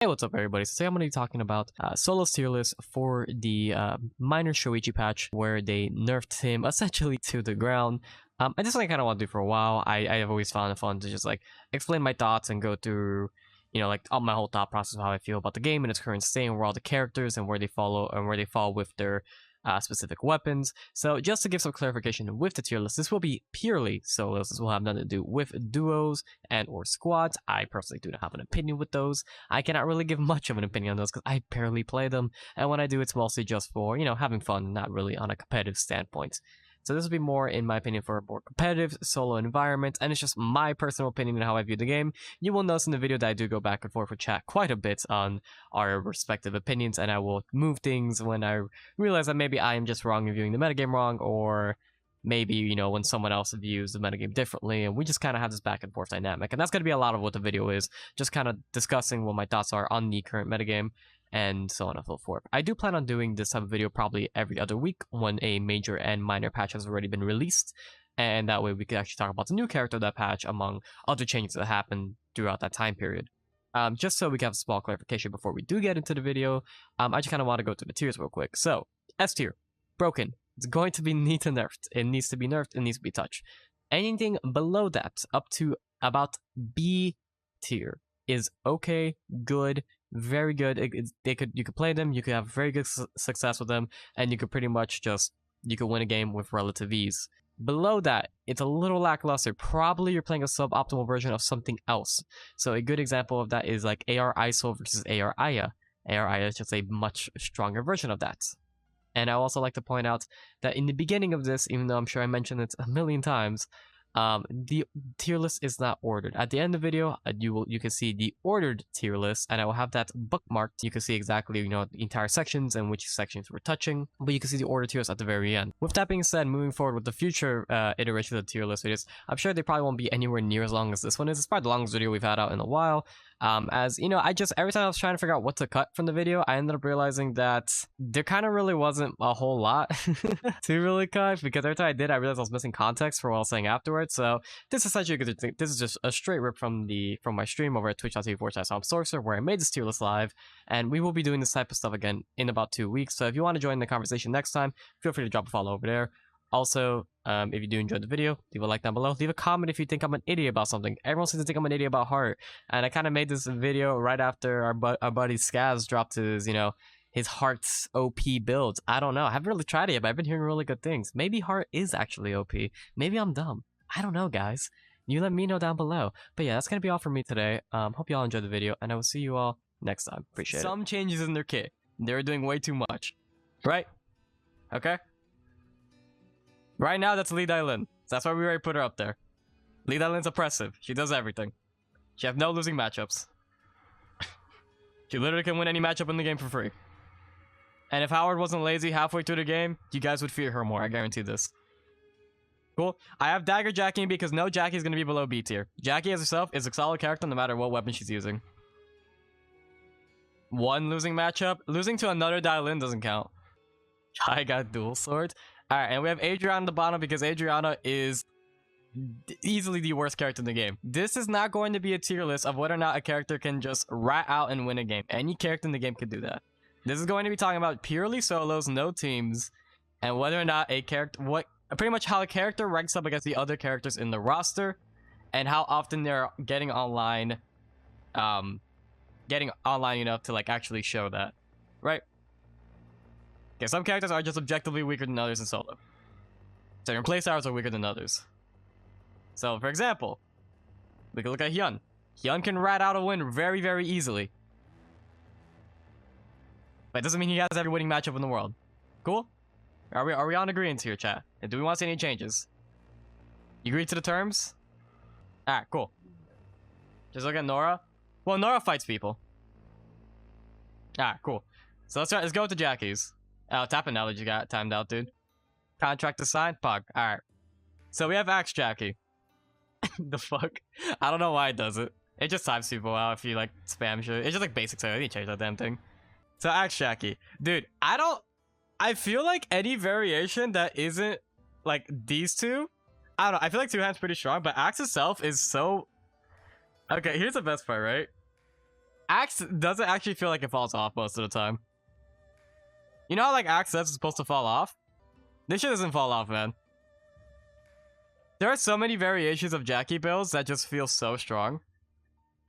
Hey, what's up everybody? So today I'm going to be talking about Solo's tier list for the minor Shoichi patch where they nerfed him essentially to the ground. And this is something I kind of want to do for a while. I have always found it fun to just like explain my thoughts and go through, like all my whole thought process of how I feel about the game and its current state and where all the characters and where they fall with their specific weapons. So just to give some clarification with the tier list, this will be purely solos. This will have nothing to do with duos and or squads. I personally do not have an opinion with those. I cannot really give much of an opinion on those because I barely play them, and when I do, it's mostly just for, having fun, not really on a competitive standpoint. So this will be more, in my opinion, for a more competitive solo environment, and it's just my personal opinion on how I view the game. You will notice in the video that I do go back and forth with chat quite a bit on our respective opinions, and I will move things when I realize that maybe I am just wrong in viewing the metagame wrong, or maybe, when someone else views the metagame differently, and we just kind of have this back and forth dynamic. And that's going to be a lot of what the video is, just kind of discussing what my thoughts are on the current metagame, and so on and so forth. I do plan on doing this type of video probably every other week when a major and minor patch has already been released, and that way we could actually talk about the new character of that patch among other changes that happened throughout that time period. Just so we can have a small clarification before we do get into the video, I just kind of want to go through the tiers real quick. So, S tier, broken. It's going to be nerfed. It needs to be nerfed. It needs to be touched. Anything below that, up to about B tier, is okay, good, very good. You could play them. You could have very good success with them, and you could pretty much you could win a game with relative ease. Below that, it's a little lackluster. Probably you're playing a suboptimal version of something else. So a good example of that is like AR ISO versus AR Aya. AR Aya is just a much stronger version of that. And I also like to point out that in the beginning of this, even though I'm sure I mentioned it a million times, the tier list is not ordered. At the end of the video, you can see the ordered tier list, and I will have that bookmarked. You can see exactly, the entire sections and which sections we're touching, but you can see the ordered tier list at the very end. With that being said, moving forward with the future iterations of the tier list videos, I'm sure they probably won't be anywhere near as long as this one is. It's probably the longest video we've had out in a while. As every time I was trying to figure out what to cut from the video, I ended up realizing that there kind of really wasn't a whole lot to really cut, because every time I did, I realized I was missing context for what I was saying afterwards. So this is essentially this is just a straight rip from my stream over at twitch.tv/SomSorcerer, where I made this tier list live, and we will be doing this type of stuff again in about 2 weeks. So if you want to join the conversation next time, feel free to drop a follow over there. Also, if you do enjoy the video, leave a like down below. Leave a comment if you think I'm an idiot about something. Everyone seems to think I'm an idiot about Heart, and I kind of made this video right after our buddy Skaz dropped his Heart's OP builds. I don't know. I haven't really tried it yet, but I've been hearing really good things. Maybe Heart is actually OP. Maybe I'm dumb. I don't know, guys. You let me know down below. But yeah, that's gonna be all for me today. Hope you all enjoyed the video, and I will see you all next time. Appreciate it. Some changes in their kit. They're doing way too much, right? Okay. Right now, that's Lee Dailin. That's why we already put her up there. Lee Dailin's oppressive. She does everything. She has no losing matchups. She literally can win any matchup in the game for free. And if Howard wasn't lazy halfway through the game, you guys would fear her more. I guarantee this. Cool. I have Dagger Jackie because no Jackie's going to be below B tier. Jackie as herself is a solid character no matter what weapon she's using. One losing matchup. Losing to another Dailin doesn't count. I got dual swords. Alright, and we have Adriana on the bottom because Adriana is easily the worst character in the game. This is not going to be a tier list of whether or not a character can just rat out and win a game. Any character in the game can do that. This is going to be talking about purely solos, no teams, and whether or not a character, pretty much how a character ranks up against the other characters in the roster, and how often they're getting online enough to actually show that, right? Okay, some characters are just objectively weaker than others in solo. Certain playstyles are weaker than others. So, for example, we can look at Hyun. Hyun can rat out a win very, very easily. But it doesn't mean he has every winning matchup in the world. Cool? Are we on agreement here, chat? And do we want to see any changes? You agree to the terms? Alright, cool. Just look at Nora. Well, Nora fights people. Alright, cool. So let's go with the Jackies. Oh, tap analogy got timed out, dude. Contract assigned? Pog. Alright. So we have Axe Jackie. The fuck? I don't know why it does it. It just times people out if you spam shit. It's just basic, so I need to change that damn thing. So Axe Jackie. Dude, I feel like any variation that isn't these two, I don't know. I feel like two hands pretty strong, but Axe itself is so... Okay, here's the best part, right? Axe doesn't actually feel like it falls off most of the time. You know how like Axe says it's supposed to fall off? This shit doesn't fall off, man. There are so many variations of Jackie builds that just feel so strong.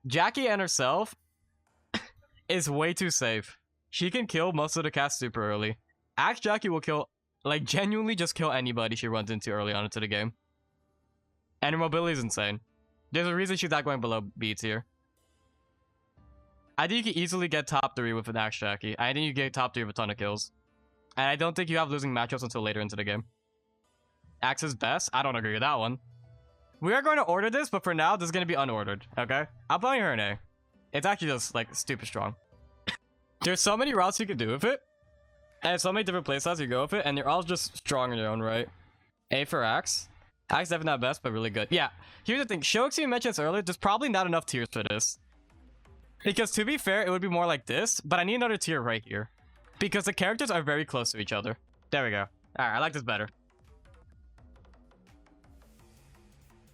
Jackie and herself is way too safe. She can kill most of the cast super early. Axe Jackie will kill, like genuinely just kill anybody she runs into early on into the game. And her mobility is insane. There's a reason she's not going below B tier. I think you can easily get top 3 with an Axe Jackie. I think you get top 3 with a ton of kills. And I don't think you have losing matchups until later into the game. Axe is best? I don't agree with that one. We are going to order this, but for now, this is going to be unordered, okay? I'm playing her in A. It's actually just, like, stupid strong. There's so many routes you can do with it. And so many different playstyles you go with it, and they're all just strong in their own right. A for Axe. Axe definitely not best, but really good. Yeah, here's the thing. Shoichi mentioned this earlier, there's probably not enough tiers for this. Because to be fair, it would be more like this, but I need another tier right here. Because the characters are very close to each other. There we go. Alright, I like this better.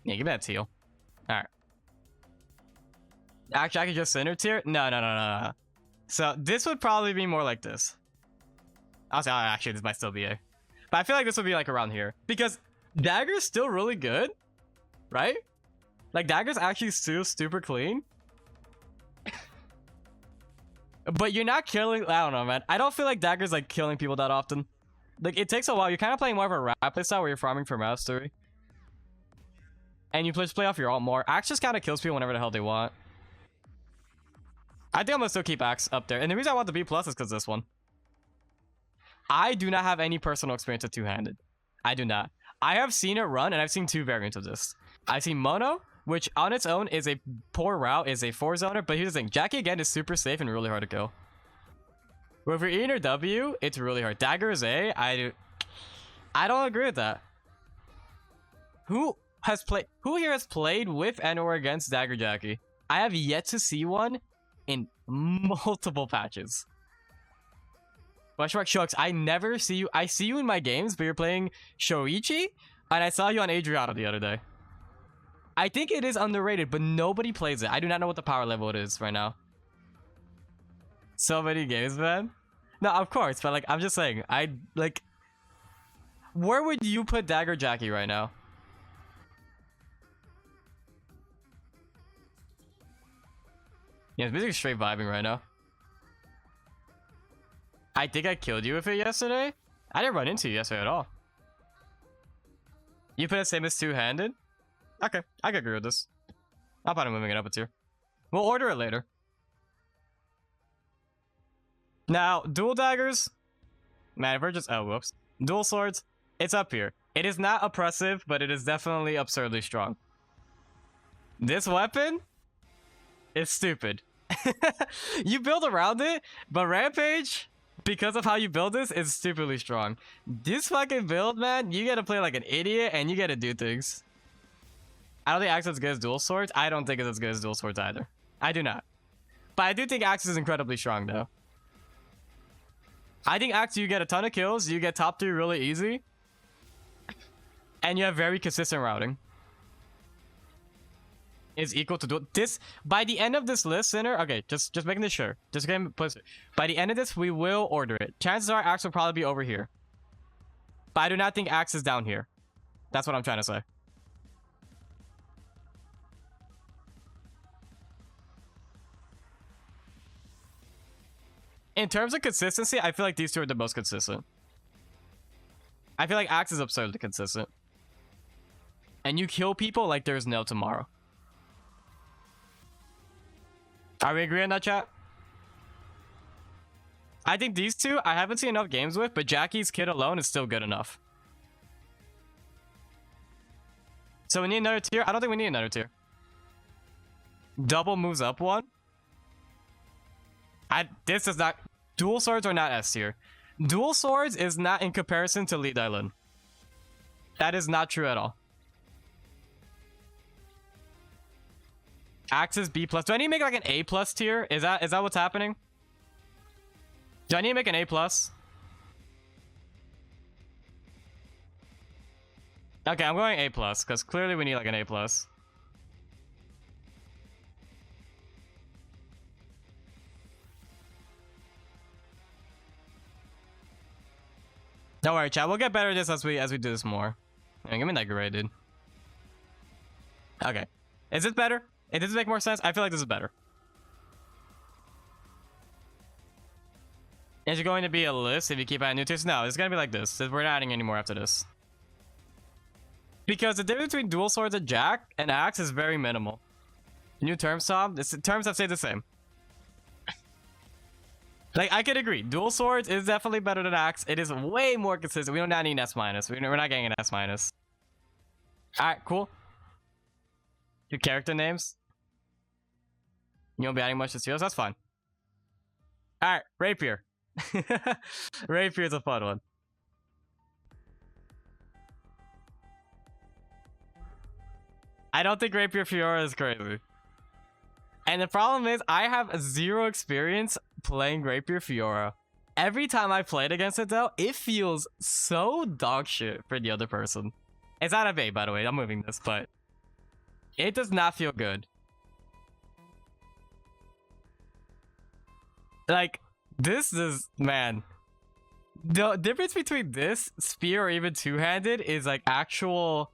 Yeah, give me that teal. Alright. Actually, I could just center tier? No. So, this would probably be more like this. Actually, this might still be A. But I feel like this would be like around here. Because Dagger's still really good. Right? Like, Dagger's actually still super clean. But you're not killing... I don't know, man. I don't feel like Dagger's like killing people that often. Like, it takes a while. You're kind of playing more of a rapid style where you're farming for mastery. And you just play off your ult more. Axe just kind of kills people whenever the hell they want. I think I'm gonna still keep Axe up there. And the reason I want the B+ is because this one. I do not have any personal experience with two-handed. I do not. I have seen it run, and I've seen 2 variants of this. I've seen Mono, which on its own is a poor route, is a 4-zoner. But here's the thing. Jackie, again, is super safe and really hard to kill. But if you're E or W, it's really hard. Dagger is A. I don't agree with that. Who here has played with and or against Dagger Jackie? I have yet to see one in multiple patches. Shucks, I never see you. I see you in my games, but you're playing Shoichi, and I saw you on Adriana the other day. I think it is underrated, but nobody plays it. I do not know what the power level it is right now. So many games, man. No, of course, but like, I'm just saying, where would you put Dagger Jackie right now? Yeah, it's basically straight vibing right now. I think I killed you with it yesterday. I didn't run into you yesterday at all. You put the same as two-handed? Okay, I can agree with this. I'll probably moving it up a tier. We'll order it later. Now, dual daggers. Man, if we're just... Oh, whoops. Dual swords. It's up here. It is not oppressive, but it is definitely absurdly strong. This weapon is stupid. You build around it, but Rampage, because of how you build this, is stupidly strong. This fucking build, man, you gotta play like an idiot, and you gotta do things. I don't think Axe is as good as dual swords. I don't think it's as good as dual swords either. I do not. But I do think Axe is incredibly strong, though. I think Axe, you get a ton of kills, you get top 3 really easy, and you have very consistent routing. Is equal to dual. This, by the end of this list, Sinner, okay, just making this sure. Just getting put. By the end of this, we will order it. Chances are Axe will probably be over here. But I do not think Axe is down here. That's what I'm trying to say. In terms of consistency, I feel like these two are the most consistent. I feel like Axe is absurdly consistent. And you kill people like there's no tomorrow. Are we agreeing on that, chat? I think these two, I haven't seen enough games with, but Jackie's kit alone is still good enough. So we need another tier? I don't think we need another tier. Double moves up one? This is not... Dual swords are not S tier. Dual swords is not in comparison to Lee Dailin. That is not true at all. Axe is B+. Do I need to make like an A+ tier? Is that what's happening? Do I need to make an A+? Okay, I'm going A+, because clearly we need like an A+. Don't worry, chat. We'll get better at this as we do this more. Yeah, give me that grade, dude. Okay. Is this better? Does this make more sense? I feel like this is better. Is it going to be a list if you keep adding new tiers? No, it's going to be like this. We're not adding any more after this. Because the difference between dual swords and jack and axe is very minimal. New terms, Tom? Terms have stayed the same. Like, I could agree. Dual swords is definitely better than axe. It is way more consistent. We don't need an S-. We're not getting an S-. Alright, cool. Your character names. You won't be adding much to skills. That's fine. Alright, Rapier. Rapier is a fun one. I don't think Rapier Fiora is crazy. And the problem is, I have zero experience playing Rapier Fiora. Every time I played against it, though, it feels so dog shit for the other person. It's out of A, by the way. I'm moving this, but it does not feel good. Like, this is, man. The difference between this, spear, or even two-handed is like actual...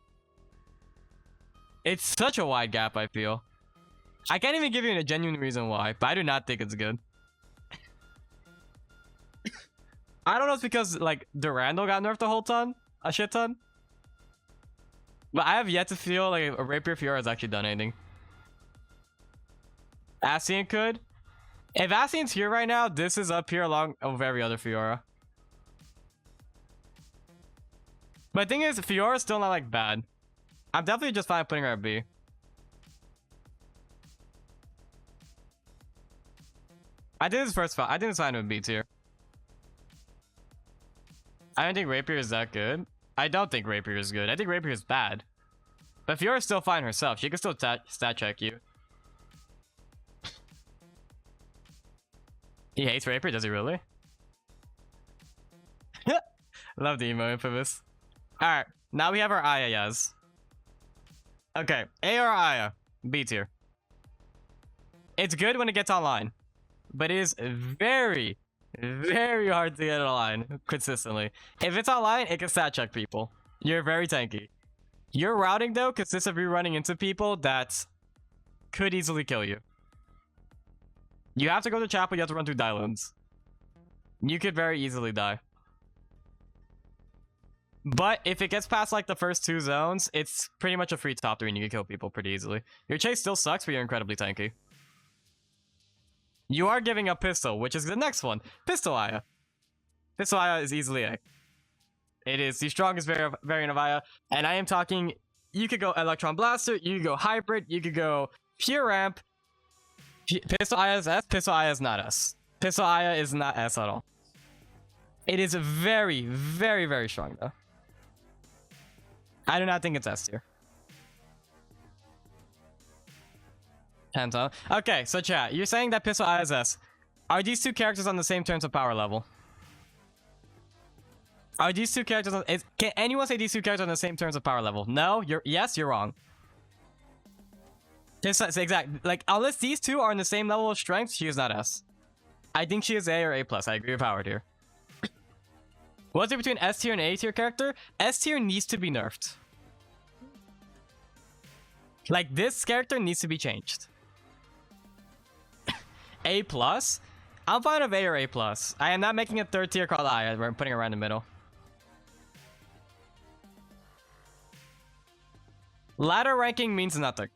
It's such a wide gap, I feel. I can't even give you a genuine reason why, but I do not think it's good. I don't know if it's because, like, Durandal got nerfed a shit ton. But I have yet to feel like a Rapier Fiora has actually done anything. Ascian could. If Ascian's here right now, this is up here along with every other Fiora. But the thing is, Fiora's still not, like, bad. I'm definitely just fine putting her at B. I think it's fine with B tier. I don't think Rapier is that good. I don't think Rapier is good. I think Rapier is bad. But Fiora's still fine herself. She can still stat check you. He hates Rapier, does he really? Love the emo infamous. Alright, now we have our Aya Yaz. Okay, A or Aya? B tier. It's good when it gets online. But it is very, very hard to get it online consistently. If it's online, it can stat check people. You're very tanky. Your routing, though, consists of you running into people that could easily kill you. You have to go to chapel, you have to run through Dylands. You could very easily die. But if it gets past, like, the first two zones, it's pretty much a free top 3 and you can kill people pretty easily. Your chase still sucks, but you're incredibly tanky. You are giving up Pistol, which is the next one. Pistol Aya. Pistol Aya is easily A. It is the strongest variant of Aya. And I am talking, you could go Electron Blaster, you could go Hybrid, you could go Pure Ramp. Pistol Aya is S, Pistol Aya is not S. Pistol Aya is not S at all. It is very, very, very strong, though. I do not think it's S tier. Hands on. Okay, so chat, you're saying that Pistol Aya is S. Are these two characters on the same terms of power level? Are these two characters on... Can anyone say these two characters on the same terms of power level? No? Yes, you're wrong. Exactly. Like, unless these two are on the same level of strength, she is not S. I think she is A or A+. I agree with Howard here. What's it between S tier and A tier character? S tier needs to be nerfed. Like, this character needs to be changed. A+? I'm fine with A or A+. I am not making a third tier called Aya. We're putting her around the middle. Ladder ranking means nothing.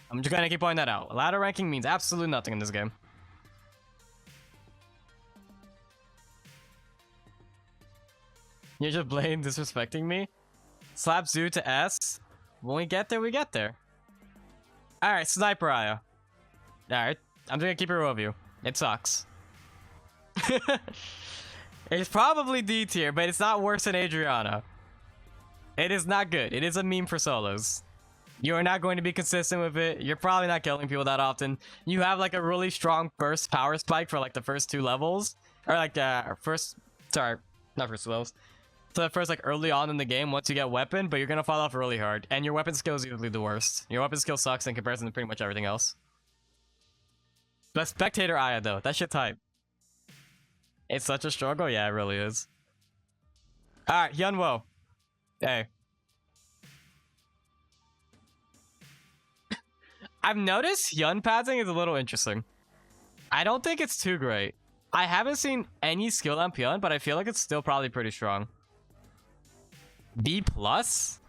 I'm just gonna keep pointing that out. Ladder ranking means absolutely nothing in this game. You're just blatant disrespecting me? Slap Zoo to S. When we get there, we get there. Alright, Sniper Aya. Alright, I'm just gonna keep it real with you. It sucks. It's probably D tier, but it's not worse than Adriana. It is not good. It is a meme for solos. You are not going to be consistent with it. You're probably not killing people that often. You have like a really strong burst power spike for like the first 2 levels. Or like sorry, not first 2 levels. So the first like early on in the game once you get weapon, but you're gonna fall off really hard. And your weapon skill is usually the worst. Your weapon skill sucks in comparison to pretty much everything else. But Spectator Aya though, that shit's hype. It's such a struggle. Yeah, it really is. All right, Hyunwoo. Hey. I've noticed Hyun padding is a little interesting. I don't think it's too great. I haven't seen any skill on Hyun, but I feel like it's still probably pretty strong. B plus?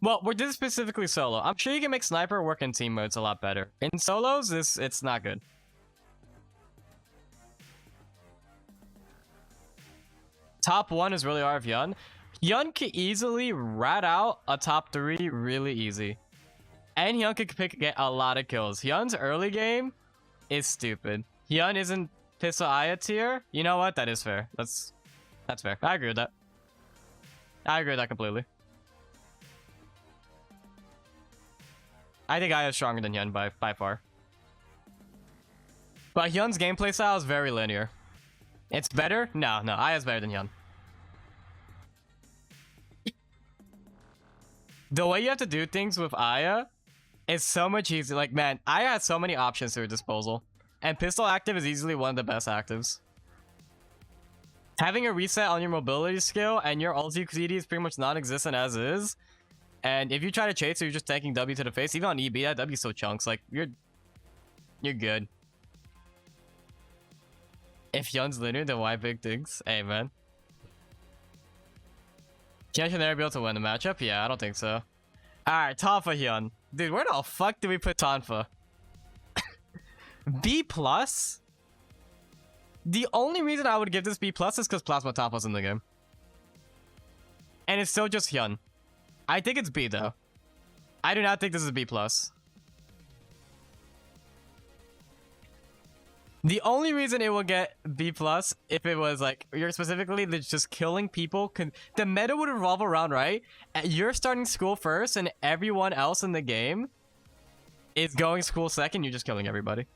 Well, we're this specifically solo. I'm sure you can make sniper work in team modes a lot better. In solos, it's not good. Top 1 is really hard of Hyun. Hyun can easily rat out a top 3 really easy. And Hyun can get a lot of kills. Hyun's early game is stupid. Hyun isn't Pistol Aya tier. You know what? That is fair. That's fair. I agree with that. I agree with that completely. I think Aya is stronger than Hyun by far. But Hyun's gameplay style is very linear. It's better? No, Aya's better than Hyun. The way you have to do things with Aya is so much easier. Like, man, Aya has so many options to her disposal. And Pistol Active is easily one of the best actives. Having a reset on your mobility skill and your ulti CD is pretty much non-existent as is. And if you try to chase, so you're just taking W to the face. Even on EB, that W still chunks. Like, you're good. If Hyun's linear, then why big things? Hey, man. Can Should be able to win the matchup? Yeah, I don't think so. Alright, Tonfa Hyun. Dude, where the fuck do we put Tonfa? B+? The only reason I would give this B+ is because Plasma Tonfa's in the game. And it's still just Hyun. I think it's B, though. I do not think this is B+. The only reason it will get B+, if it was like, you're specifically just killing people, the meta would revolve around, right? You're starting school first, and everyone else in the game is going school second, you're just killing everybody.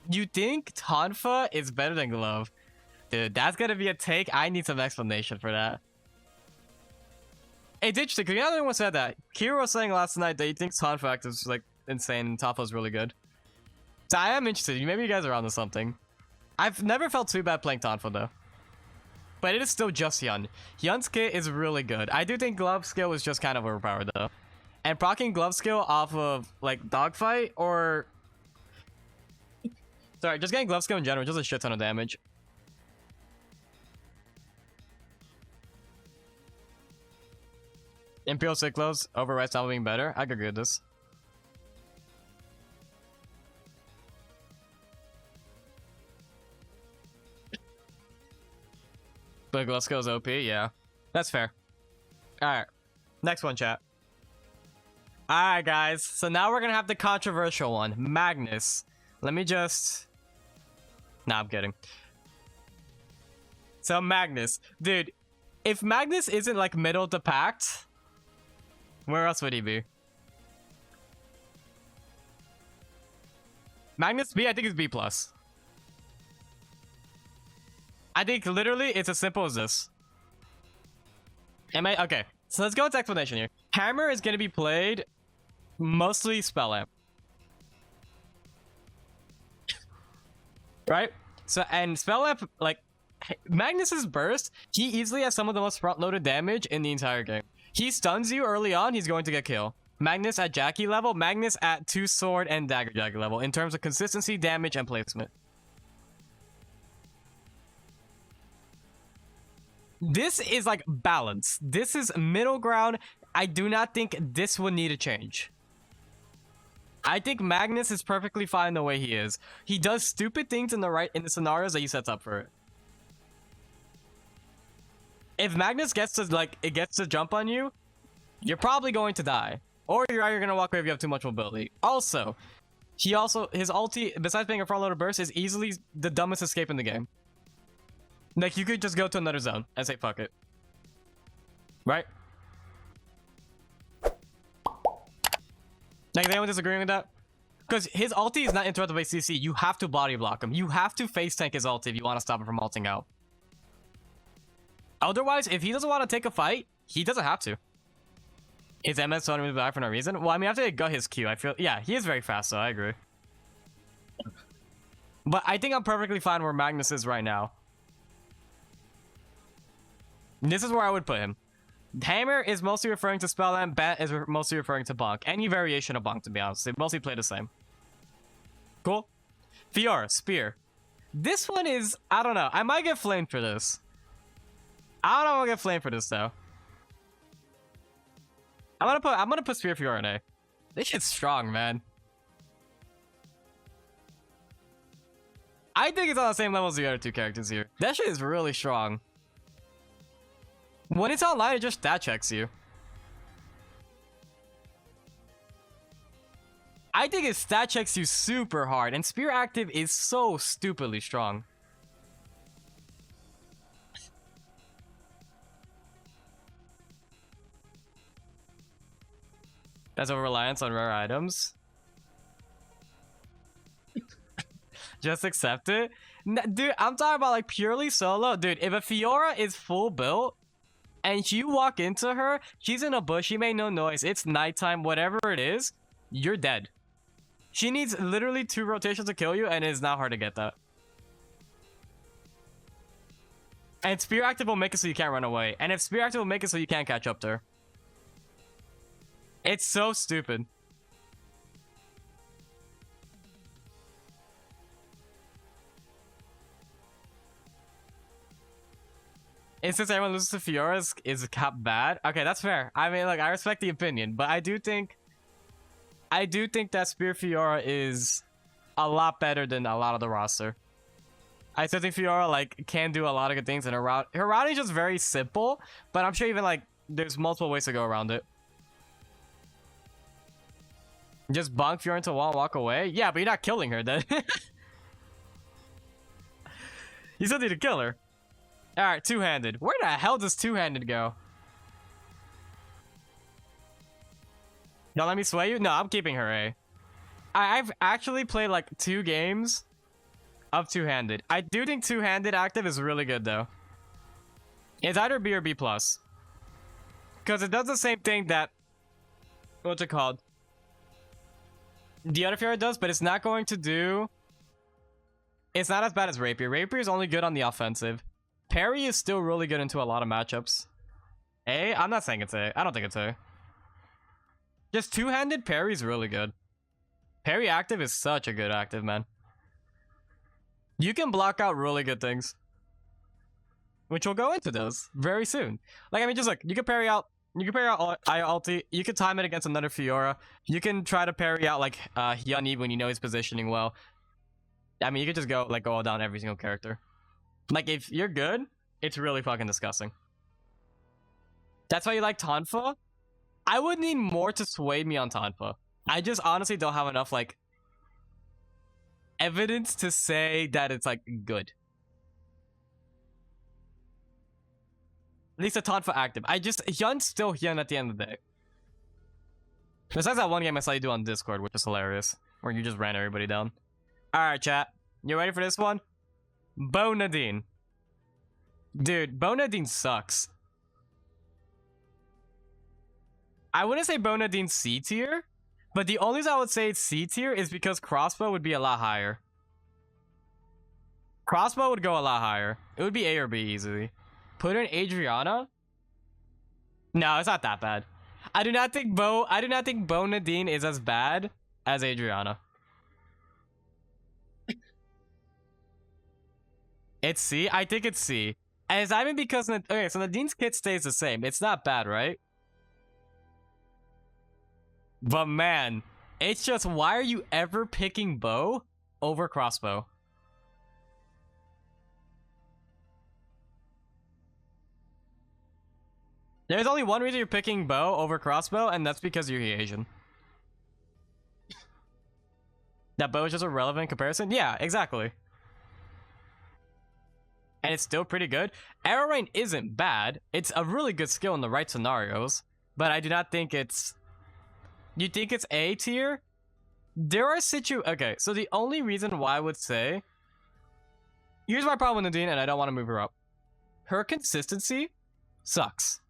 You think Tonfa is better than Glove? Dude, that's gonna be a take. I need some explanation for that. It's interesting, because the other one said that. Kira was saying last night that he thinks Tonfa is like insane and Tonfa's really good. So I am interested. Maybe you guys are onto something. I've never felt too bad playing Tonfa though. But it is still just Hyun. Hyun's kit is really good. I do think Glove skill is just kind of overpowered though. And proccing Glove skill off of like Dogfight or... Sorry, just getting Glove skill in general, just a shit ton of damage. Imperial Cyclos over Red Star being better. I could agree with this. But Glove skill is OP, yeah. That's fair. Alright. Next one, chat. Alright, guys. So now we're gonna have the controversial one. Magnus. Let me just... Nah, I'm kidding. So Magnus. Dude, if Magnus isn't like middle of the pack, where else would he be? Magnus B, I think it's B+. I think literally it's as simple as this. Okay, so let's go into explanation here. Hammer is going to be played mostly Spell Amp. Right? So, and Spell Amp, like, Magnus's burst, he easily has some of the most front-loaded damage in the entire game. He stuns you early on, he's going to get kill. Magnus at Jackie level, Magnus at 2 sword and dagger Jackie level in terms of consistency, damage, and placement. This is like balance. This is middle ground. I do not think this will need a change. I think Magnus is perfectly fine the way he is. He does stupid things in the scenarios that he sets up for it. If Magnus gets to jump on you, you're probably going to die. Or you're gonna walk away if you have too much mobility. Also, his ulti, besides being a front loader burst, is easily the dumbest escape in the game. Like, you could just go to another zone and say, fuck it. Right? Like, is anyone disagreeing with that? Because his ulti is not interrupted by CC. You have to body block him. You have to face tank his ulti if you want to stop him from ulting out. Otherwise, if he doesn't want to take a fight, he doesn't have to. Is MS only moving back for no reason? Well, I mean, after they got his Q, I feel... Yeah, he is very fast, so I agree. But I think I'm perfectly fine where Magnus is right now. This is where I would put him. Hammer is mostly referring to Spellland. Bat is mostly referring to Bonk. Any variation of Bonk, to be honest. They mostly play the same. Cool. Fiora, Spear. This one is... I don't know. I might get flamed for this. I don't know if I'll get flamed for this, though. I'm gonna put Spear Fiora in A. This shit's strong, man. I think it's on the same level as the other two characters here. That shit is really strong. When it's online, it just stat checks you. I think it stat checks you super hard, and Spear Active is so stupidly strong. That's over reliance on rare items. Just accept it. Dude, I'm talking about like purely solo. Dude, if a Fiora is full built and you walk into her, she's in a bush, she made no noise, it's nighttime, whatever it is, you're dead. She needs literally 2 rotations to kill you, and it is not hard to get that. And Spear Active will make it so you can't run away. And if Spear Active will make it so you can't catch up to her. It's so stupid. And since everyone loses to Fiora is bad. Okay, that's fair. I mean, like, I respect the opinion, but I do think that Spear Fiora is a lot better than a lot of the roster. I still think Fiora like can do a lot of good things, and her routing is just very simple. But I'm sure even like there's multiple ways to go around it. Just bonk Fiora into a wall and walk away. Yeah, but you're not killing her then. You still need to kill her. All right, two-handed. Where the hell does two-handed go? Don't let me sway you? No, I'm keeping her A. I've actually played like 2 games of two-handed. I do think two-handed active is really good though. It's either B or B+. Because it does the same thing that... What's it called? The other Fiora does, but it's not going to do... It's not as bad as Rapier. Rapier is only good on the offensive. Parry is still really good into a lot of matchups. A? I'm not saying it's A. I don't think it's A. Just two-handed parry is really good. Parry active is such a good active, man. You can block out really good things. Which we'll go into those very soon. Like, I mean, just like, you can parry out I ulti, you can time it against another Fiora. You can try to parry out, like, Hyun when you know he's positioning well. I mean, you could just go, like, go all down every single character. Like, if you're good, it's really fucking disgusting. That's why you like Tonfa? I would need more to sway me on Tonfa. I just honestly don't have enough, like, evidence to say that it's, like, good. At least a Tonfa active. Hyun's still Hyun at the end of the day. Besides that one game I saw you do on Discord, which is hilarious. Where you just ran everybody down. Alright, chat. You ready for this one? Bo Nadine. Dude, Bo Nadine sucks. I wouldn't say Bo Nadine C tier, but the only reason I would say it's C tier is because Crossbow would be a lot higher. Crossbow would go a lot higher. It would be A or B easily. Put in Adriana? No, it's not that bad. I do not think Bo Nadine is as bad as Adriana. It's C? I think it's C. And it's not even because... Okay, so Nadine's kit stays the same. It's not bad, right? But man, it's just... Why are you ever picking Bo over Crossbow? There's only one reason you're picking Bo over Crossbow, and that's because you're Asian. That Bo is just a relevant comparison? Yeah, exactly. And it's still pretty good. Arrow Rain isn't bad. It's a really good skill in the right scenarios. But I do not think it's... You think it's A tier? There are Okay, so the only reason why I would say... Here's my problem with Nadine, and I don't want to move her up. Her consistency sucks.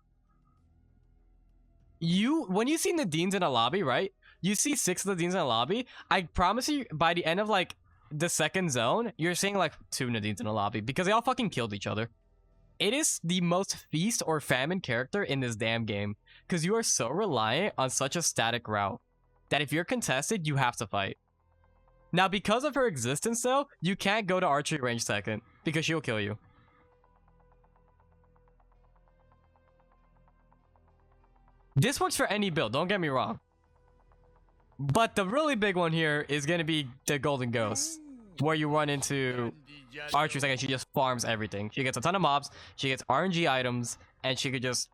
when you see Nadine's in a lobby, right? You see 6 of Nadine's in a lobby. I promise you, by the end of like the second zone, you're seeing like 2 Nadine's in a lobby because they all fucking killed each other. It is the most feast or famine character in this damn game because you are so reliant on such a static route that if you're contested, you have to fight. Now, because of her existence, though, you can't go to archery range second because she'll kill you. This works for any build, don't get me wrong. But the really big one here is going to be the Golden Ghost, where you run into archery second. She just farms everything. She gets a ton of mobs, she gets RNG items, and she could just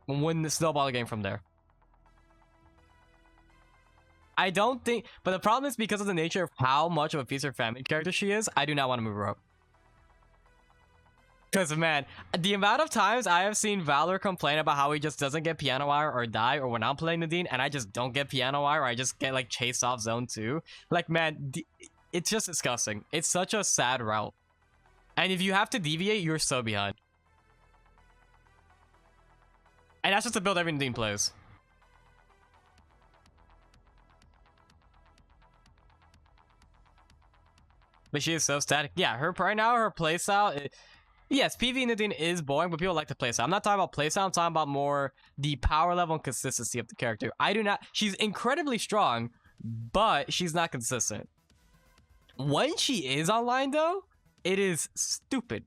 win the snowball game from there. I don't think, but the problem is because of the nature of how much of a feast or famine character she is, I do not want to move her up. Because, man, the amount of times I have seen Valor complain about how he just doesn't get piano wire or die, or when I'm playing Nadine and I just don't get piano wire, or I just get, like, chased off zone 2. Like, man, it's just disgusting. It's such a sad route. And if you have to deviate, you're so behind. And that's just a build every Nadine plays. But she is so static. Yeah, right now, her playstyle... Yes, PvE Nadine is boring, but people like the playstyle. I'm not talking about playstyle, I'm talking about more the power level and consistency of the character. I do not... She's incredibly strong, but she's not consistent. When she is online, though, it is stupid.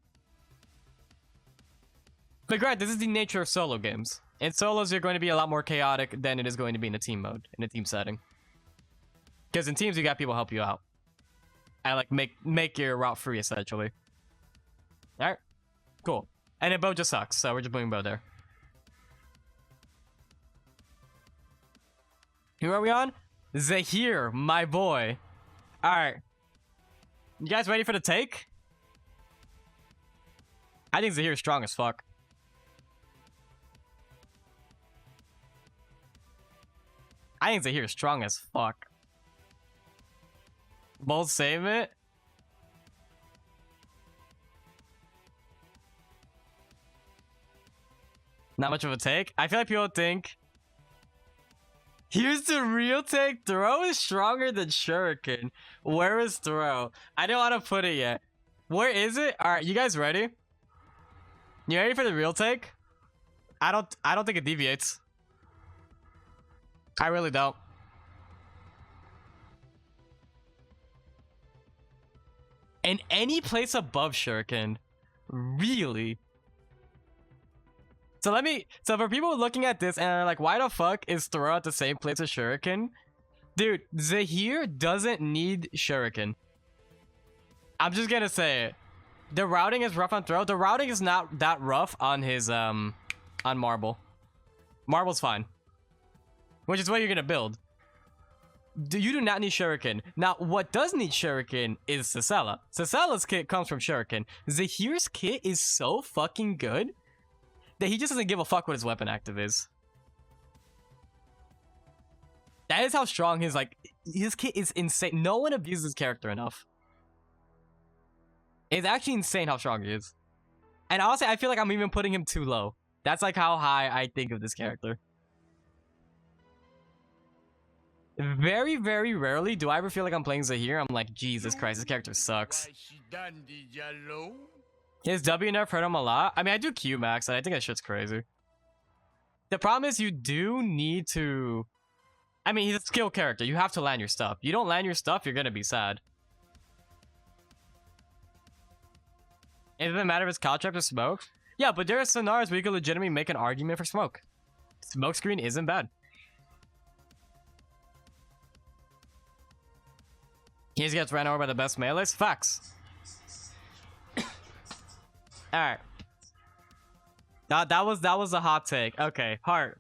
But granted, this is the nature of solo games. In solos, you're going to be a lot more chaotic than it is going to be in a team mode, in a team setting. Because in teams, you got people help you out. And like make your route free, essentially. Alright. Cool. And then Bo just sucks, so we're just putting Bo there. Who are we on? Zahir, my boy. Alright. You guys ready for the take? I think Zahir's strong as fuck. I think Zahir's strong as fuck. Both save it. Not much of a take. I feel like people think... Here's the real take. Throw is stronger than Shuriken. Where is Throw? I don't want to put it yet. Where is it? Alright, you guys ready? You ready for the real take? I don't think it deviates. I really don't. In any place above Shuriken. Really? So for people looking at this and are like, why the fuck is Throw at the same place as Shuriken? Dude, Zahir doesn't need Shuriken. I'm just gonna say it. The routing is rough on Throw. The routing is not that rough on his, on Marble. Marble's fine. Which is what you're gonna build. You do not need Shuriken. Now, what does need Shuriken is Sisela. Sisela's kit comes from Shuriken. Zahir's kit is so fucking good that he just doesn't give a fuck what his weapon active is. That is how strong his kit is insane. No one abuses his character enough. It's actually insane how strong he is. And honestly, I feel like I'm even putting him too low. That's like how high I think of this character. Very, very rarely do I ever feel like I'm playing Zahir. I'm like, Jesus Christ, this character sucks. His W nerf hurt him a lot. I mean, I do Q max, and I think that shit's crazy. The problem is you do need to... I mean, he's a skill character. You have to land your stuff. You don't land your stuff, you're gonna be sad. It doesn't matter if it's Caltrap or Smoke. Yeah, but there are scenarios where you could legitimately make an argument for Smoke. Smoke screen isn't bad. He just gets ran over by the best melees. Facts. Alright. That was a hot take. Okay, Heart.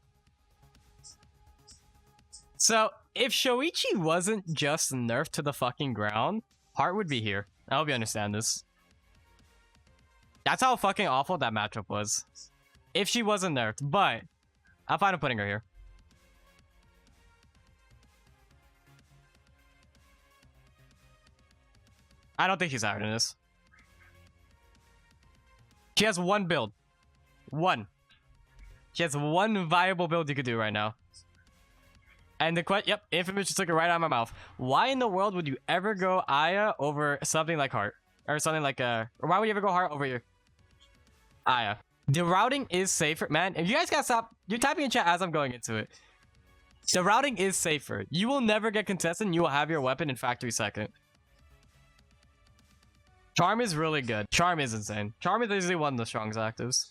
So, if Shoichi wasn't just nerfed to the fucking ground, Heart would be here. I hope you understand this. That's how fucking awful that matchup was. If she wasn't nerfed, but I'm fine with putting her here. I don't think she's higher than this. She has one build. One. She has one viable build you could do right now. And the question, yep, Infamous just took it right out of my mouth. Why in the world would you ever go Aya over something like Heart? Or something like, or why would you ever go Heart over your Aya? The routing is safer. Man, if you guys gotta stop, you're typing in chat as I'm going into it. The routing is safer. You will never get contested and you will have your weapon in factory second. Charm is really good. Charm is insane. Charm is easily one of the strongest actives.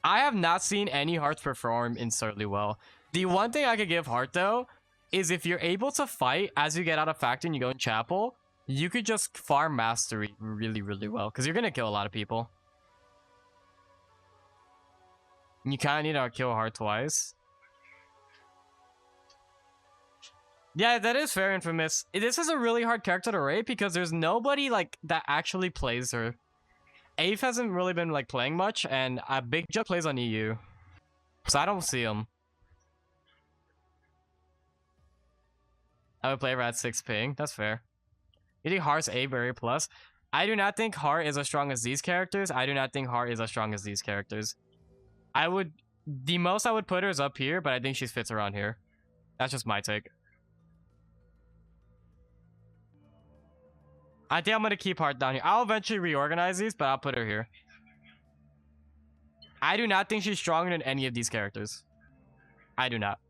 I have not seen any Hearts perform insanely well. The one thing I could give Heart, though, is if you're able to fight as you get out of factory and you go in Chapel, you could just farm Mastery really, really well. Because you're going to kill a lot of people. You kind of need to kill Heart twice. Yeah, that is fair, Infamous. This is a really hard character to rate because there's nobody like that actually plays her. Ace hasn't really been like playing much, and Big Jug plays on EU, so I don't see him. I would play her at 6 ping. That's fair. You think Heart's A very plus? I do not think Heart is as strong as these characters. I do not think Heart is as strong as these characters. The most I would put her is up here, but I think she fits around here. That's just my take. I think I'm going to keep Heart down here. I'll eventually reorganize these, but I'll put her here. I do not think she's stronger than any of these characters. I do not.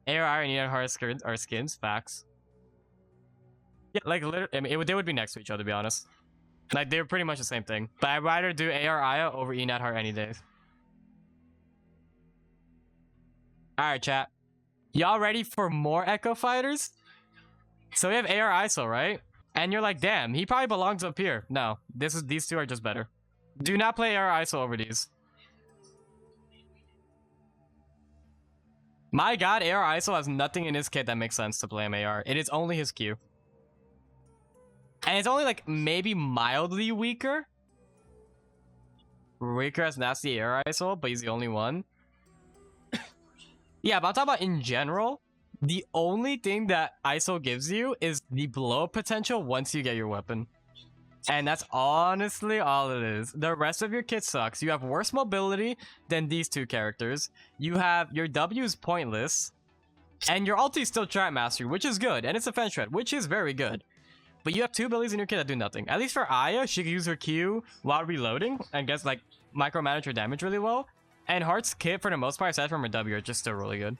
ARR and Heart skins, facts. Yeah, like, literally, I mean, they would be next to each other, to be honest. Like, they're pretty much the same thing. But I'd rather do AR Aya over Enat Heart any day. Alright, chat. Y'all ready for more Echo Fighters? So we have AR ISO, right? And you're like, damn, he probably belongs up here. No, these two are just better. Do not play AR ISO over these. My god, AR ISO has nothing in his kit that makes sense to play him AR. It is only his Q. And it's only like maybe mildly weaker. Weaker has nasty AR ISO, but he's the only one. Yeah, but I'm talking about in general. The only thing that ISO gives you is the blow potential once you get your weapon. And that's honestly all it is. The rest of your kit sucks. You have worse mobility than these two characters. You have your W is pointless. And your ulti is still Trap Mastery, which is good. And it's a Defense Shred, which is very good. But you have two abilities in your kit that do nothing. At least for Aya, she can use her Q while reloading and gets like micromanage her damage really well. And Heart's kit, for the most part, aside from her W, are just still really good.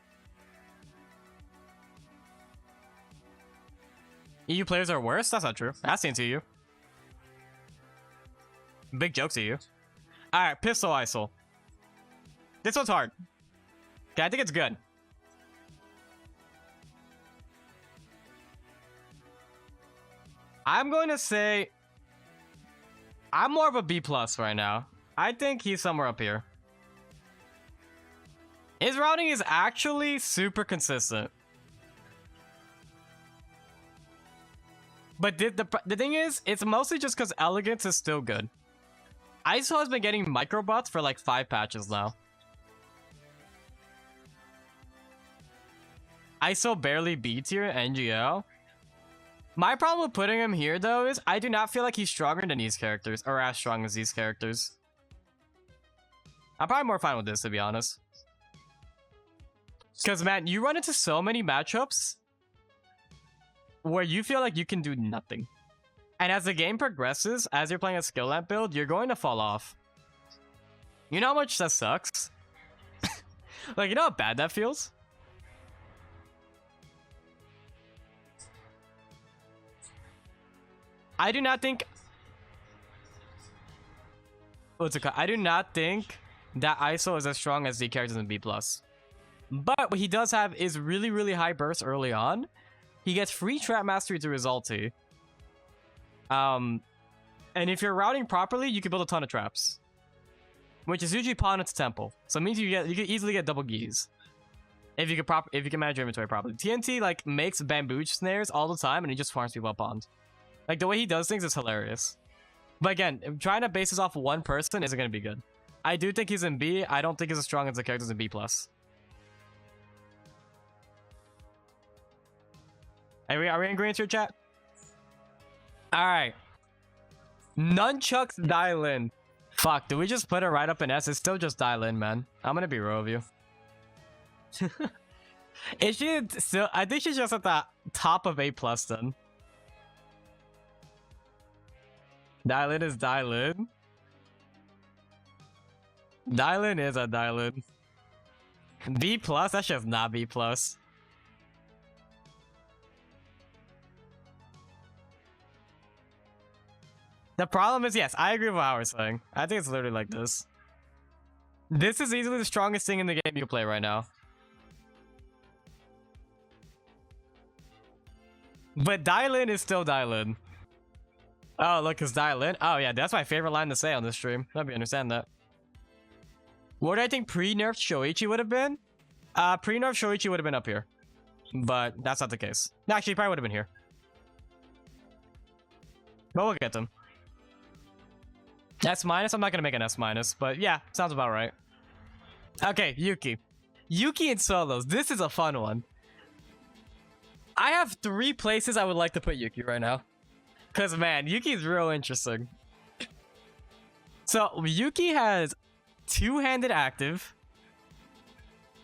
EU players are worse? That's not true. That's to you. Big jokes to you. Alright, Pistol ISO. This one's hard. Okay, I think it's good. I'm going to say I'm more of a B+ right now. I think he's somewhere up here. His routing is actually super consistent. But the thing is, it's mostly just because Elegance is still good. ISO has been getting microbots for like 5 patches now. ISO barely beats here at NGL. My problem with putting him here, though, is I do not feel like he's stronger than these characters, or as strong as these characters. I'm probably more fine with this, to be honest. Because, man, you run into so many matchups where you feel like you can do nothing. And as the game progresses, as you're playing a skill lamp build, you're going to fall off. You know how much that sucks? Like, you know how bad that feels? I do not think... What's it called? I do not think that ISO is as strong as the characters in B+. But what he does have is really, really high burst early on. He gets free Trap Mastery to his ulti. And if you're routing properly, you can build a ton of traps. Which is usually pawn into temple. So it means you can easily get double geese. If you can manage your inventory properly. TNT like makes bamboo snares all the time and he just farms people up pawns. Like the way he does things is hilarious. But again, trying to base this off one person isn't gonna be good. I do think he's in B. I don't think he's as strong as the characters in B+. Are we in agreement here, chat? Alright. Nunchucks dial in. Fuck, do we just put it right up in S? It's still just dial in, man. I'm gonna be real with you. Is she still? I think she's just at the top of A+ then. Dial in is dial in. Dial in is a dial in. B+, that's just not B+. The problem is, yes, I agree with what Howard's saying. I think it's literally like this. This is easily the strongest thing in the game you play right now. But dial in is still dial in. Oh, look, it's dial in. Oh, yeah, that's my favorite line to say on this stream. Let me understand that. What do I think pre-nerfed Shoichi would have been? Pre-nerfed Shoichi would have been up here. But that's not the case. Actually, he probably would have been here. But we'll get them. S-, I'm not gonna make an S-, but yeah, sounds about right. Okay, Yuki. Yuki and solos. This is a fun one. I have 3 places I would like to put Yuki right now. Because, man, Yuki's real interesting. So, Yuki has 2-handed active.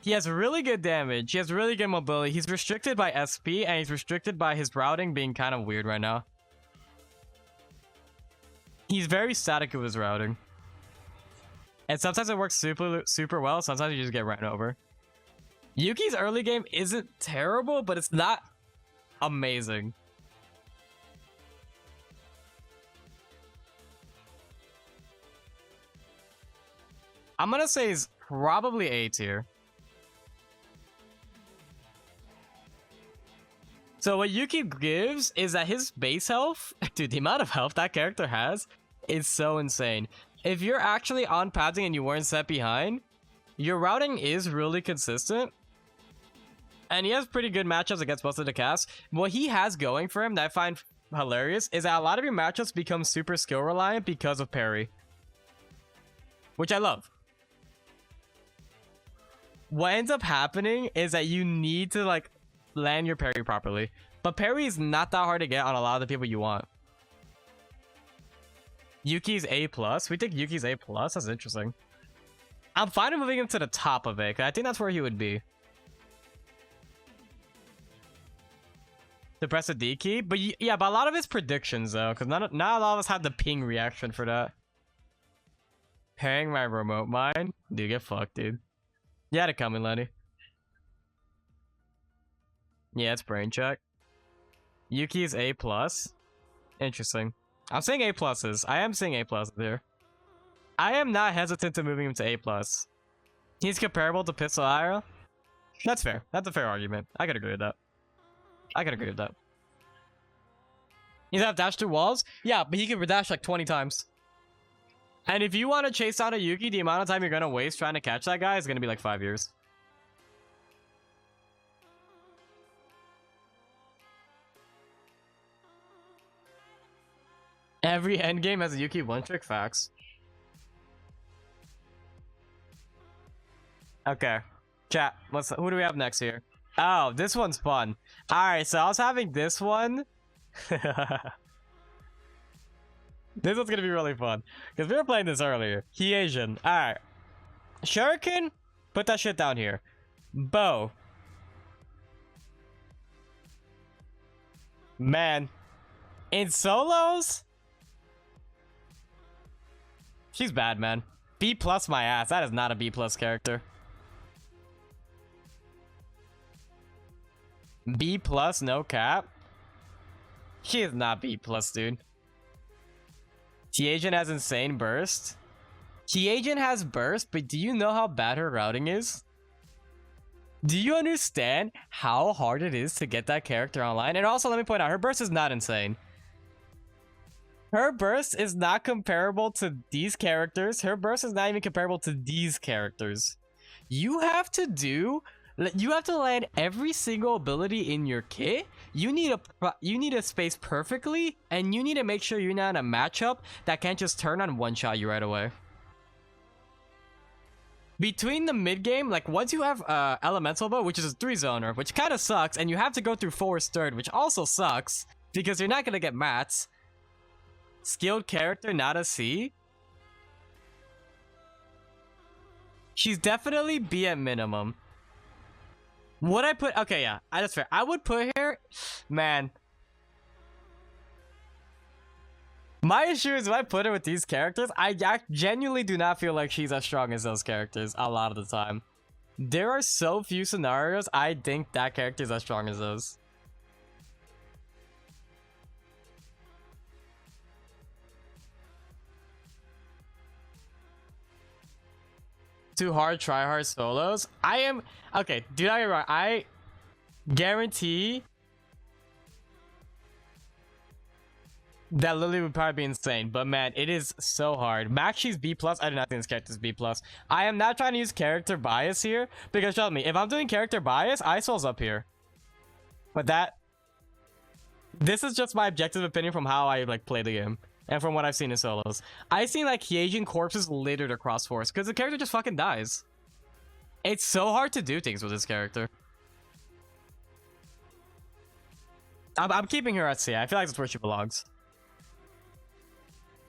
He has really good damage. He has really good mobility. He's restricted by SP, and he's restricted by his routing being kind of weird right now. He's very static with his routing. And sometimes it works super well. Sometimes you just get ran over. Yuki's early game isn't terrible, but it's not amazing. I'm gonna say he's probably A tier. So what Yuki gives is that his base health, dude, the amount of health that character has is so insane. If you're actually on padding and you weren't set behind, your routing is really consistent. And he has pretty good matchups against most of the cast. What he has going for him that I find hilarious is that a lot of your matchups become super skill reliant because of parry. Which I love. What ends up happening is that you need to like land your parry properly. But parry is not that hard to get on a lot of the people you want. Yuki's A+. We think Yuki's A+. That's interesting. I'm fine with moving him to the top of it, because I think that's where he would be. To press the D key? But yeah, but a lot of it's predictions, though, because not a lot of us have the ping reaction for that. Pairing my remote mine? Dude, get fucked, dude. You had it coming, Lenny. Yeah, it's brain check. Yuki's A+. Interesting. I'm saying A+. I am saying A+ here. I am not hesitant to moving him to A+. He's comparable to Pistol Ira. That's fair. That's a fair argument. I could agree with that. I could agree with that. He's have dash through walls? Yeah, but he can dash like 20 times. And if you want to chase down a Yuki, the amount of time you're going to waste trying to catch that guy is going to be like 5 years. Every endgame has a Yuki one-trick, facts. Okay. Chat, who do we have next here? Oh, this one's fun. Alright, so I was having this one. This one's gonna be really fun. Because we were playing this earlier. He Asian. Alright. Shuriken, put that shit down here. Bow. Man. In solos? She's bad, man. B+ my ass. That is not a B+ character. B+, no cap. She is not B+, dude. T-Agent has insane burst. T-Agent has burst, but do you know how bad her routing is? Do you understand how hard it is to get that character online? And also, let me point out, her burst is not insane. Her burst is not comparable to these characters. Her burst is not even comparable to these characters. You have to land every single ability in your kit. You need to space perfectly, and you need to make sure you're not in a matchup that can't just turn on one-shot you right away. Between the mid game, like once you have Elemental Bow, which is a 3-zoner, which kind of sucks, and you have to go through forest third, which also sucks because you're not gonna get mats. skilled character, not a C. She's definitely B at minimum. Would I put... Okay, yeah, that's fair. I would put her... Man. My issue is if I put her with these characters, I genuinely do not feel like she's as strong as those characters a lot of the time. There are so few scenarios I think that character is as strong as those. Too hard, try hard solos. I am... Okay, do not get me wrong. I guarantee that Lily would probably be insane, but man, it is so hard. Max, she's B+. I do not think this character is B+. I am not trying to use character bias here, because trust me, if I'm doing character bias, Isol's up here. But this is just my objective opinion from how I like play the game. And from what I've seen in solos. I've seen like Hyejin corpses littered across forest, because the character just fucking dies. It's so hard to do things with this character. I'm keeping her at C. I feel like that's where she belongs.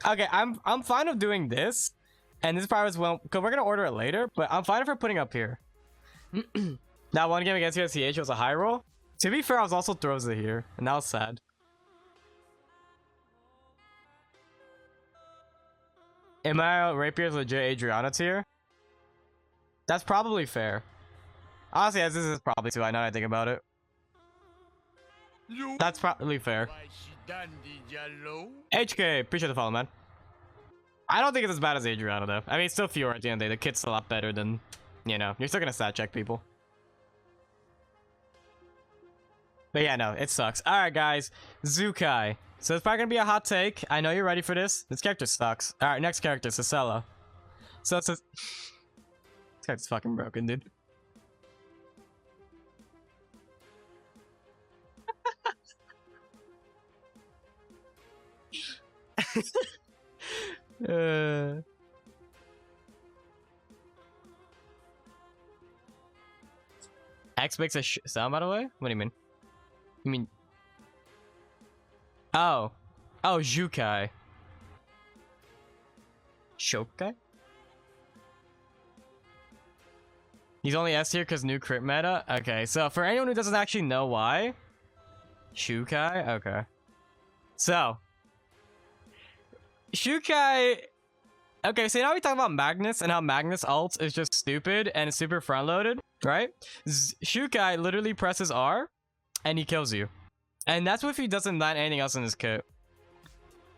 Okay, I'm fine with doing this, and this probably as well because we're gonna order it later. But I'm fine with her putting up here. That one game against USCH was a high roll. To be fair, I was also throws it here, and that was sad. Am I Rapier's legit Adriana tier? That's probably fair. Honestly, as this is probably too. I know I think about it. That's probably fair. HK, appreciate the follow, man. I don't think it's as bad as Adriana, though. I mean, it's still fewer at the end of the day. The kit's a lot better than, you know, you're still gonna stat check people. But yeah, no, it sucks. Alright, guys. Zukai. So it's probably gonna be a hot take. I know you're ready for this. This character sucks. Alright, next character, Cicella. So it's this character's fucking broken, dude. X makes a sound, by the way? What do you mean? You mean... Oh. Oh, Jukai. Shokai? He's only S tier because new crit meta? Okay, so for anyone who doesn't actually know why... Shukai? Okay. So... Shukai... Okay, so now we talk about Magnus and how Magnus ult is just stupid and it's super front-loaded, right? Shukai literally presses R and he kills you. And that's if he doesn't land anything else in his kit.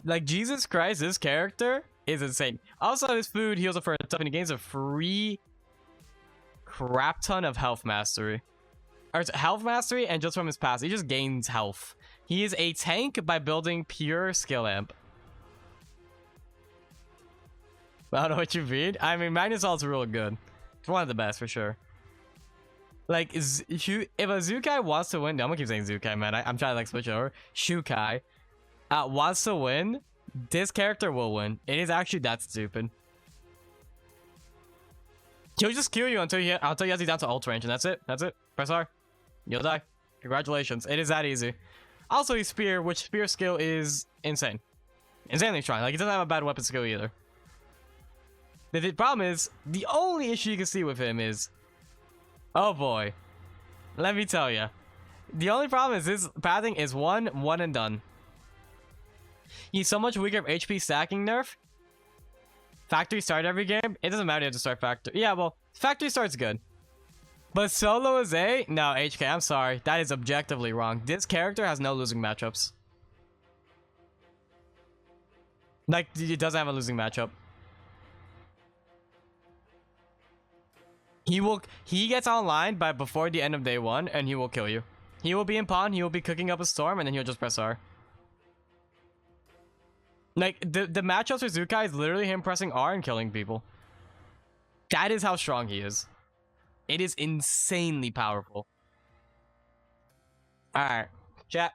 Like, Jesus Christ, this character is insane. Also, his food heals up for a tough and he gains a free crap ton of health mastery. Or it's health mastery and just from his pass, he just gains health. He is a tank by building pure skill amp. I don't know what you mean. I mean, Magnus ult's real good. It's one of the best for sure. Like, if a Zukai wants to win, I'm gonna keep saying Zukai, man. I'm trying to like switch over. Shukai wants to win. This character will win. It is actually that stupid. He'll just kill you until he has you down to ult range, and that's it. That's it. Press R. You'll die. Congratulations. It is that easy. Also, his spear, which spear skill is insane. Insanely strong. Like, he doesn't have a bad weapon skill either. The problem is, the only issue you can see with him is... Oh boy. Let me tell you. The only problem is his pathing is one and done. He's so much weaker of HP stacking nerf. Factory start every game. It doesn't matter if you have to start factory. Yeah, well, factory start's good. But solo is A? No, HK, I'm sorry. That is objectively wrong. This character has no losing matchups. Like, he doesn't have a losing matchup. He gets online by before the end of day 1 and he will kill you. He will be in pawn, he will be cooking up a storm, and then he'll just press R. Like, the matchups with Zukai is literally him pressing R and killing people. That is how strong he is. It is insanely powerful. Alright, chat.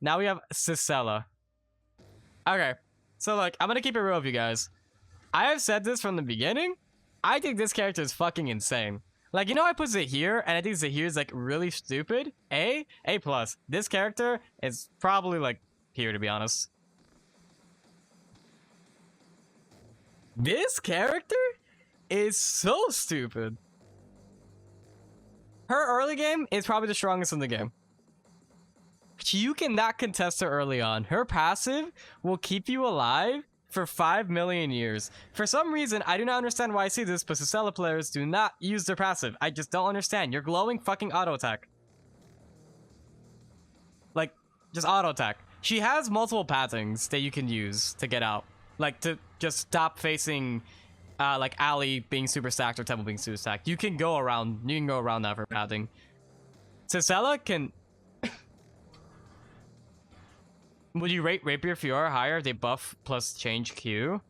Now we have Cicella. Okay, so like, I'm gonna keep it real with you guys. I have said this from the beginning. I think this character is fucking insane. Like, you know, I put Zahir, and I think Zahir is like really stupid. A+. This character is probably like here, to be honest. This character is so stupid. Her early game is probably the strongest in the game. You cannot contest her early on. Her passive will keep you alive for 5 million years. For some reason, I do not understand why I see this, but Sicella players do not use their passive. I just don't understand. You're glowing fucking auto attack. Like, just auto attack. She has multiple pathings that you can use to get out. Like, to just stop facing, like, Ali being super stacked or Temple being super stacked. You can go around that for pathing. Sicella can... Would you rate Rapier Fiora higher if they buff plus change Q?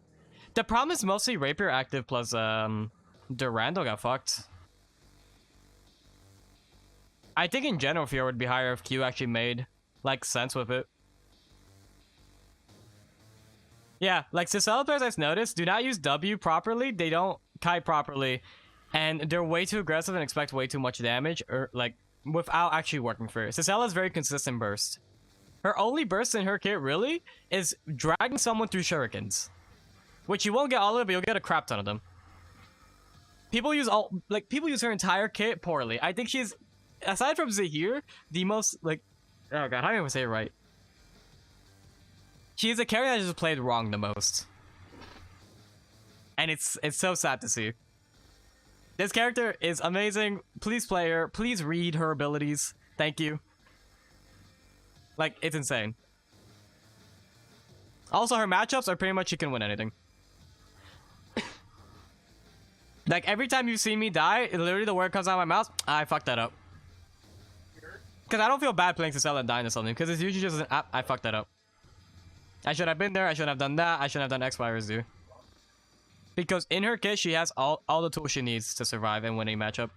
The problem is mostly Rapier active plus Durando got fucked. I think in general Fiora would be higher if Q actually made like sense with it. Yeah, like Sicella players I've noticed do not use W properly, they don't kite properly, and they're way too aggressive and expect way too much damage or like without actually working for it. Cicella's very consistent burst. Her only burst in her kit, really, is dragging someone through shurikens. Which you won't get all of it, but you'll get a crap ton of them. People use her entire kit poorly. I think she's, aside from Zahir, the most, like... Oh god, how do I even say it right? She's a character that just played wrong the most. And it's so sad to see. This character is amazing. Please play her. Please read her abilities. Thank you. Like, it's insane. Also, her matchups are pretty much she can win anything. Like, every time you see me die, literally the word comes out of my mouth, I fucked that up. Because I don't feel bad playing Sicella and dying or something, because it's usually just an I fucked that up. I should have been there, I shouldn't have done that, I shouldn't have done X, Y, or Z. Because in her kit, she has all the tools she needs to survive and win a matchup.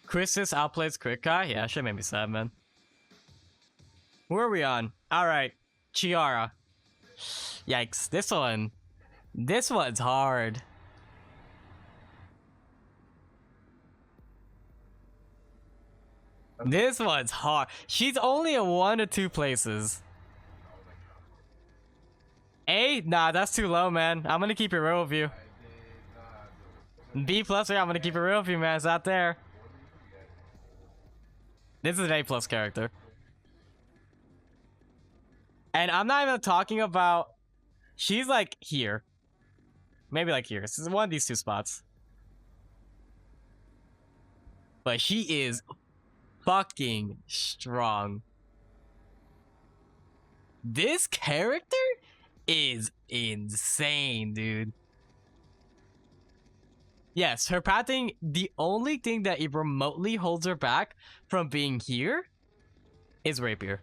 Chris's outplays Quick Guy? Yeah, shit made me sad, man. Who are we on? Alright, Chiara. Yikes, this one's hard. This one's hard. She's only in 1 or 2 places. A? Nah, that's too low, man. I'm gonna keep it real with you. B plus, yeah, I'm gonna keep it real with you, man. It's out there. This is an A plus character. And I'm not even talking about... She's like here. Maybe like here. This is one of these 2 spots. But she is fucking strong. This character is insane, dude. Yes, her pathing, the only thing that it remotely holds her back from being here is Rapier.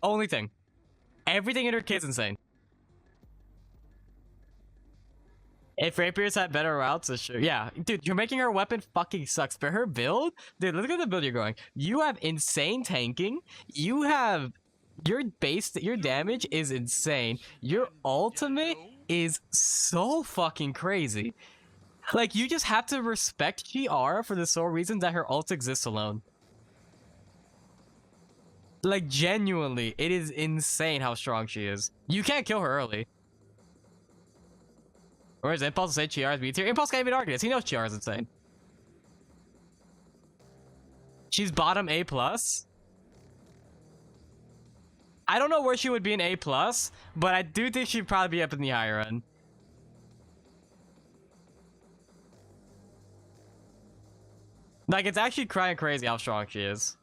Only thing. Everything in her kit's insane. If Rapier's had better routes, it's sure. Yeah, dude, you're making her weapon fucking sucks. But her build, dude, look at the build you're going. You have insane tanking. You have your base, your damage is insane. Your ultimate is so fucking crazy. Like, you just have to respect Chiara for the sole reason that her ult exists alone. Like, genuinely, it is insane how strong she is. You can't kill her early. Or is Impulse to say Chiara's B tier? Impulse can't even argue this. He knows Chiara's insane. She's bottom A+. I don't know where she would be in A+, but I do think she'd probably be up in the higher end. Like, it's actually crying crazy how strong she is.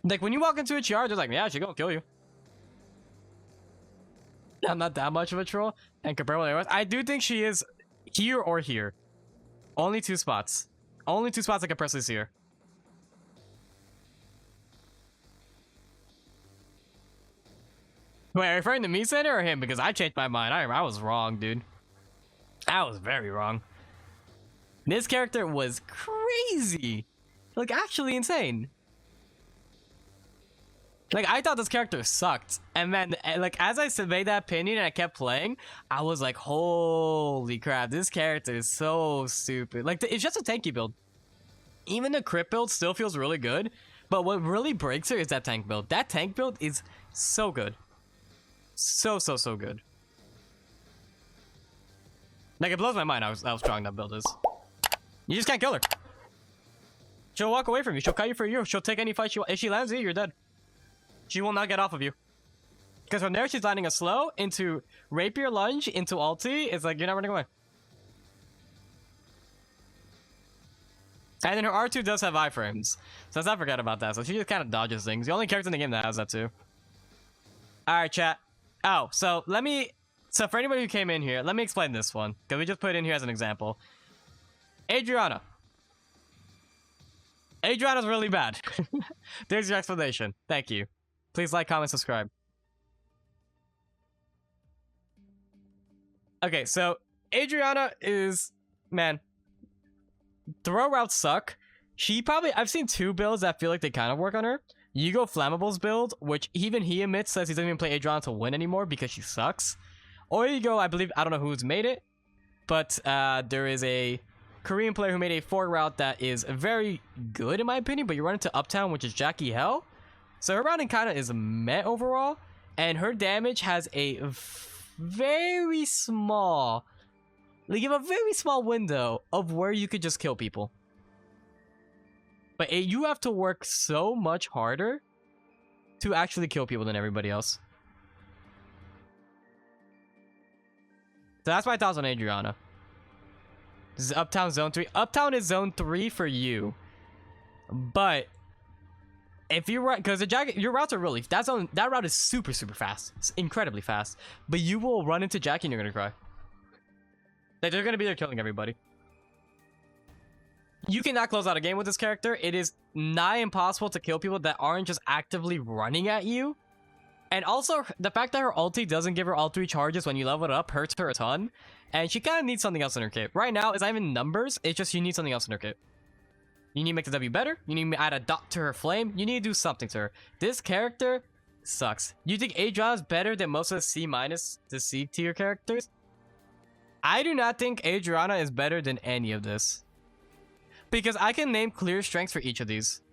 Like, when you walk into a Chiara, they're like, yeah, she's gonna kill you. I'm not that much of a troll. And comparable to I do think she is here or here. Only 2 spots. Only 2 spots I can personally see her. Wait, are you referring to me, Sander, or him? Because I changed my mind. I was wrong, dude. I was very wrong. This character was crazy. Like, actually insane. Like, I thought this character sucked. And then, like, as I made that opinion and I kept playing, I was like, holy crap, this character is so stupid. Like, it's just a tanky build. Even the crit build still feels really good. But what really breaks her is that tank build. That tank build is so good. So good. Like, it blows my mind how strong that build is. You just can't kill her. She'll walk away from you. She'll cut you for you. She'll take any fight she wants. If she lands you, you're dead. She will not get off of you. Because from there, she's landing a slow into rapier lunge into ulti. It's like, you're not running away. And then her R2 does have iframes. So let's not forget about that. So she just kind of dodges things. The only character in the game that has that too. Alright, chat. Oh, so let me... So for anybody who came in here, let me explain this one. Because we just put it in here as an example. Adriana. Adriana's really bad. There's your explanation. Thank you. Please like, comment, subscribe. Okay, so Adriana is... Man. Throw routes suck. She probably... I've seen 2 builds that feel like they kind of work on her. You go Flammables build, which even he admits says he doesn't even play Adriana to win anymore because she sucks. Or you go, I believe, I don't know who's made it, but there is a Korean player who made a 4 route that is very good in my opinion, but you run into Uptown, which is Jackie Hell. So her routing kind of is meh overall, and her damage has a very small, like you have a very small window of where you could just kill people. But you have to work so much harder to actually kill people than everybody else. So that's my thoughts on Adriana. This is Uptown Zone 3. Uptown is Zone 3 for you. But if you run, because your routes are really, that route is super fast. It's incredibly fast. But you will run into Jackie and you're gonna cry. Like, they're gonna be there killing everybody. You cannot close out a game with this character. It is nigh impossible to kill people that aren't just actively running at you. And also, the fact that her ulti doesn't give her all 3 charges when you level it up hurts her a ton. And she kind of needs something else in her kit. Right now, it's not even numbers. It's just you need something else in her kit. You need to make the W better. You need to add a dot to her flame. You need to do something to her. This character sucks. You think Adriana's better than most of the C- the C tier characters? I do not think Adriana is better than any of this. Because I can name clear strengths for each of these.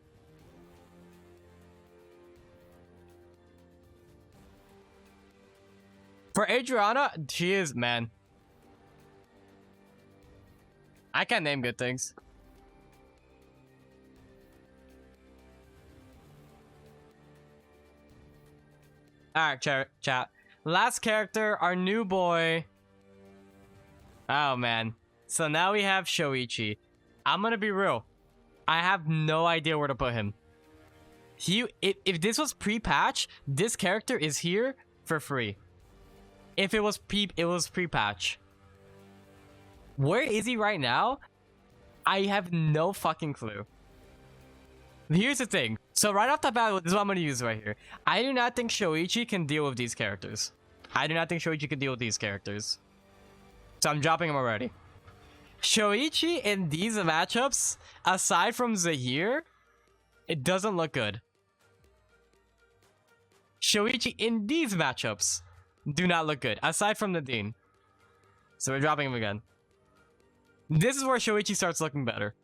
For Adriana, she is, man. I can't name good things. Alright, chat. Last character, our new boy. Oh, man. So now we have Shoichi. I'm gonna be real. I have no idea where to put him. If this was pre-patch, this character is here for free. If it was pre-patch. Where is he right now? I have no fucking clue. Here's the thing. So right off the bat, this is what I'm going to use right here. I do not think Shoichi can deal with these characters. I do not think Shoichi can deal with these characters. So I'm dropping him already. Shoichi in these matchups, aside from Zahir, it doesn't look good. Shoichi in these matchups do not look good, aside from Nadine. So we're dropping him again. This is where Shoichi starts looking better.